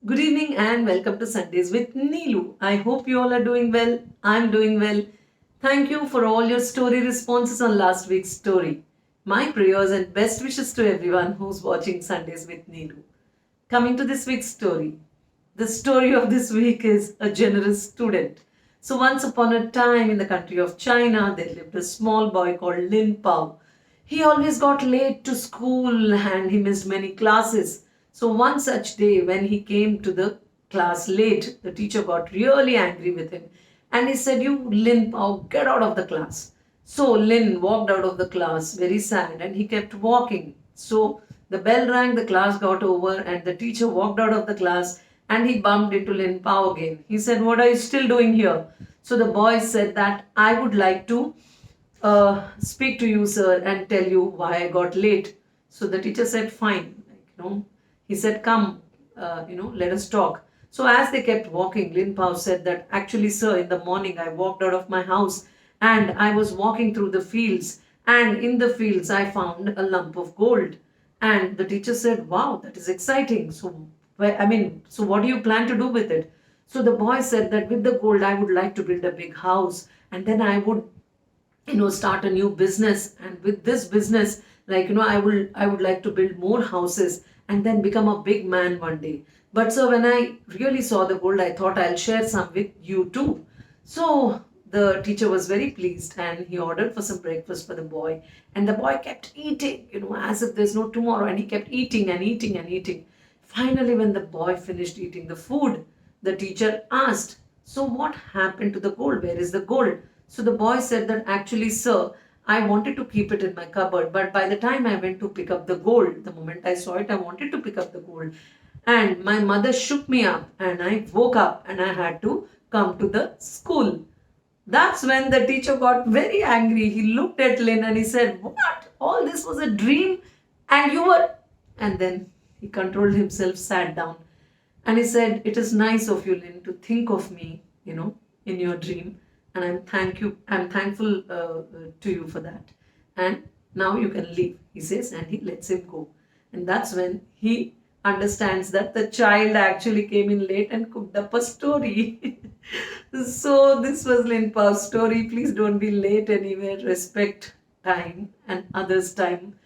Good evening and welcome to Sundays with Neelu. I hope you all are doing well. I'm doing well. Thank you for all your story responses on last week's story. My prayers and best wishes to everyone who's watching Sundays with Neelu. Coming to this week's story. The story of this week is a generous student. So once upon a time in the country of China, there lived a small boy called Lin Pao. He always got late to school and he missed many classes. So one such day when he came to the class late, the teacher got really angry with him and he said, "You Lin Pao, get out of the class." So Lin walked out of the class very sad and he kept walking. So the bell rang, the class got over and the teacher walked out of the class and he bumped into Lin Pao again. He said, "What are you still doing here?" So the boy said that I would like to speak to you, sir, and tell you why I got late. So the teacher said, fine. He said, come, let us talk. So as they kept walking, Lin Pao said that actually, sir, in the morning I walked out of my house and I was walking through the fields, and in the fields I found a lump of gold. And the teacher said, wow, that is exciting. So what do you plan to do with it? So the boy said that with the gold, I would like to build a big house and then I would start a new business, and with this business, I would like to build more houses and then become a big man one day. But so when I really saw the gold, I thought I'll share some with you too. So the teacher was very pleased and he ordered for some breakfast for the boy, and the boy kept eating, as if there's no tomorrow, and he kept eating and eating and eating. Finally, when the boy finished eating the food, the teacher asked, so what happened to the gold? Where is the gold? So the boy said that actually, sir, I wanted to keep it in my cupboard, but by the time I went to pick up the gold, the moment I saw it, I wanted to pick up the gold. And my mother shook me up, and I woke up and I had to come to the school. That's when the teacher got very angry. He looked at Lynn and he said, what? All this was a dream and you were. And then he controlled himself, sat down, and he said, it is nice of you, Lynn, to think of me, in your dream. And I'm thankful to you for that. And now you can leave, he says, and he lets him go. And that's when he understands that the child actually came in late and cooked up a story. So this was Lin Pao's story. Please don't be late anywhere. Respect time and others' time,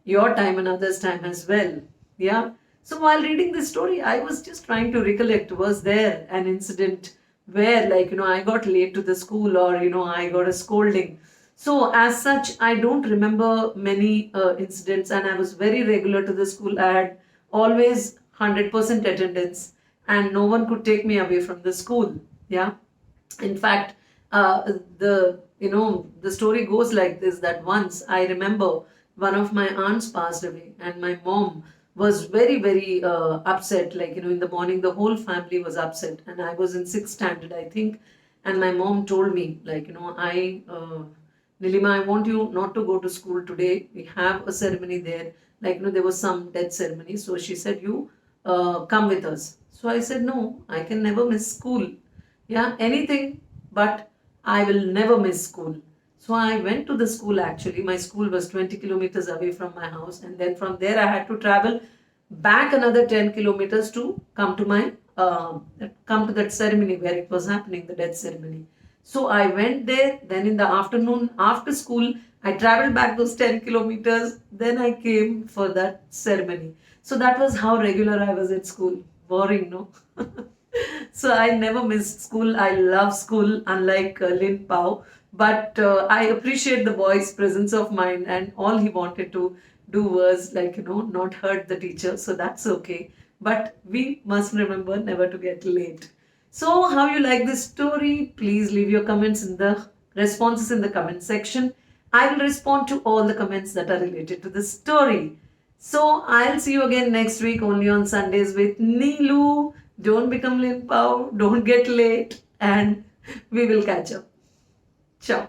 your time and others' time as well. Yeah. So while reading this story, I was just trying to recollect, was there an incident where, I got late to the school, or, I got a scolding? So as such, I don't remember many incidents, and I was very regular to the school. I had always 100% attendance and no one could take me away from the school. Yeah. In fact, the story goes like this, that once I remember one of my aunts passed away and my mom was very very upset. In the morning the whole family was upset, and I was in 6th standard, I think. And my mom told me, I Nilima, I want you not to go to school today. We have a ceremony there. There was some death ceremony. So she said, you come with us. So I said, no, I can never miss school. Yeah, anything, but I will never miss school. So I went to the school actually. My school was 20 kilometers away from my house. And then from there, I had to travel back another 10 kilometers to come to come to that ceremony where it was happening, the death ceremony. So I went there, then in the afternoon, after school, I traveled back those 10 kilometers, then I came for that ceremony. So that was how regular I was at school. Boring, no? So I never missed school. I love school, unlike Lin Pao. But I appreciate the boy's presence of mind, and all he wanted to do was, not hurt the teacher. So that's okay. But we must remember never to get late. So, how you like this story? Please leave your comments in the responses in the comment section. I will respond to all the comments that are related to the story. So, I'll see you again next week only on Sundays with Neelu. Don't become Lin Pao, don't get late, and we will catch up. Ciao.